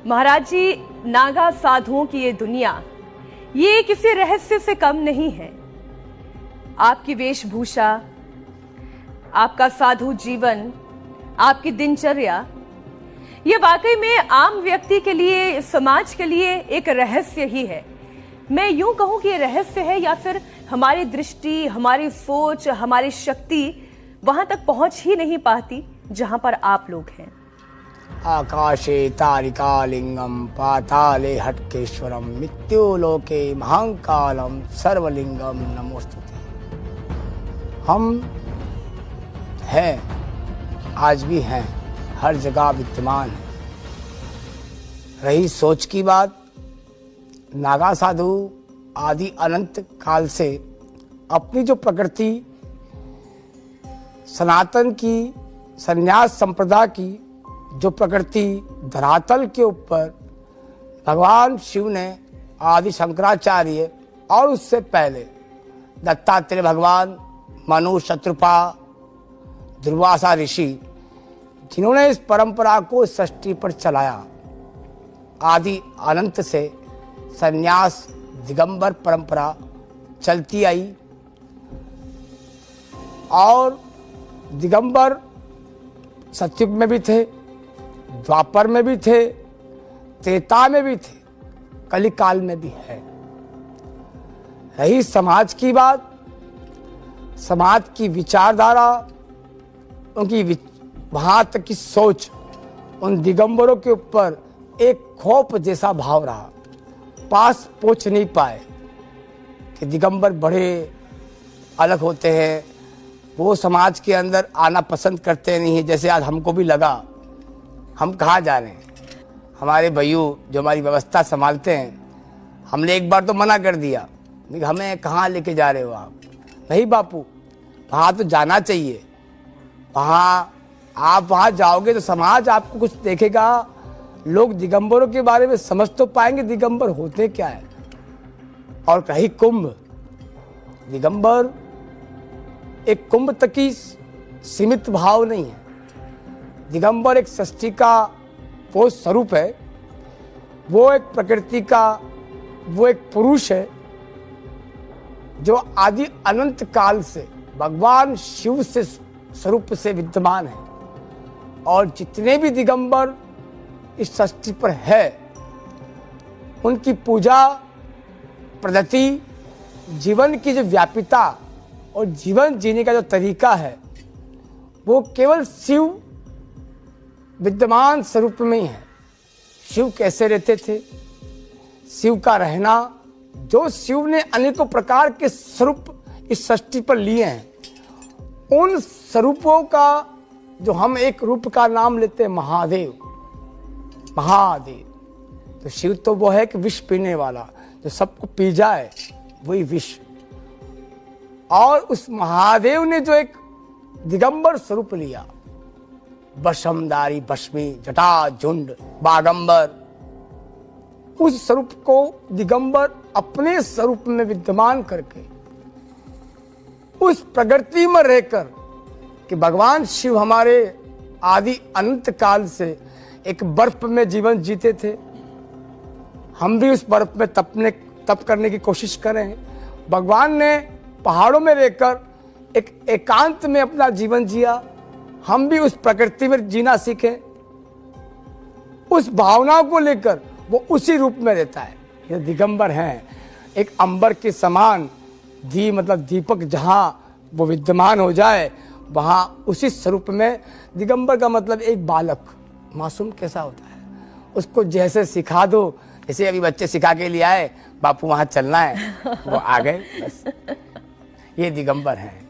महाराज जी, नागा साधुओं की ये दुनिया, ये किसी रहस्य से कम नहीं है। आपकी वेशभूषा, आपका साधु जीवन, आपकी दिनचर्या, ये वाकई में आम व्यक्ति के लिए, समाज के लिए एक रहस्य ही है। मैं यूं कहूं कि ये रहस्य है, या फिर हमारी दृष्टि, हमारी सोच, हमारी शक्ति वहां तक पहुंच ही नहीं पाती जहां पर आप लोग हैं। आकाशे तारिकालिंगम पाताले हटकेश्वरम मृत्युलोके महाकालम सर्वलिंगम नमोस्तुते। हम हैं, आज भी हैं, हर जगह विद्यमान है। रही सोच की बात, नागा साधु आदि अनंत काल से अपनी जो प्रकृति सनातन की, संन्यास संप्रदाय की जो प्रकृति धरातल के ऊपर भगवान शिव ने, आदि शंकराचार्य और उससे पहले दत्तात्रेय भगवान, मनु, शत्रुपा, दुर्वासा ऋषि, जिन्होंने इस परंपरा को सृष्टि पर चलाया, आदि अनंत से संन्यास दिगंबर परंपरा चलती आई। और दिगंबर सतयुग में भी थे, द्वापर में भी थे, त्रेता में भी थे, कलिकाल में भी है। रही समाज की बात, समाज की विचारधारा, उनकी वहां तक की सोच, उन दिगंबरों के ऊपर एक खौफ जैसा भाव रहा। पास पहुंच नहीं पाए कि दिगंबर बड़े अलग होते हैं, वो समाज के अंदर आना पसंद करते नहीं है। जैसे आज हमको भी लगा, हम कहाँ जा रहे हैं। हमारे भैया जो हमारी व्यवस्था संभालते हैं, हमने एक बार तो मना कर दिया, हमें कहाँ लेके जा रहे हो आप। नहीं बापू, वहाँ तो जाना चाहिए। वहाँ आप वहाँ जाओगे तो समाज आपको कुछ देखेगा, लोग दिगंबरों के बारे में समझ तो पाएंगे दिगंबर होते क्या है। और कहीं कुंभ, दिगंबर एक कुंभ तक की सीमित भाव नहीं है। दिगंबर एक सृष्टि का वो स्वरूप है, वो एक प्रकृति का वो एक पुरुष है जो आदि अनंत काल से भगवान शिव से स्वरूप से विद्यमान है। और जितने भी दिगंबर इस सृष्टि पर है, उनकी पूजा पद्धति, जीवन की जो व्यापिता और जीवन जीने का जो तरीका है, वो केवल शिव विद्यमान स्वरूप में ही है। शिव कैसे रहते थे, शिव का रहना, जो शिव ने अनेकों प्रकार के स्वरूप इस सृष्टि पर लिए हैं, उन स्वरूपों का जो हम एक रूप का नाम लेते हैं महादेव। महादेव तो शिव तो वो है कि विष पीने वाला, जो सबको पी जाए वही विष। और उस महादेव ने जो एक दिगंबर स्वरूप लिया, बशमदारी, बश्मी, जटा, झुंड, बागंबर, उस स्वरूप को दिगंबर अपने स्वरूप में विद्यमान करके, उस प्रकृति में रहकर कि भगवान शिव हमारे आदि अनंत काल से एक बर्फ में जीवन जीते थे, हम भी उस बर्फ में तप करने की कोशिश करें। भगवान ने पहाड़ों में रहकर एक एकांत में अपना जीवन जिया, हम भी उस प्रकृति में जीना सीखें। उस भावना को लेकर वो उसी रूप में रहता है। ये दिगंबर हैं, एक अंबर के समान मतलब दीपक जहां वो विद्यमान हो जाए, वहां उसी स्वरूप में। दिगंबर का मतलब एक बालक, मासूम कैसा होता है, उसको जैसे सिखा दो, जैसे अभी बच्चे सिखा के लिए आए, बापू वहां चलना है, वो आ गए, बस। ये दिगंबर हैं।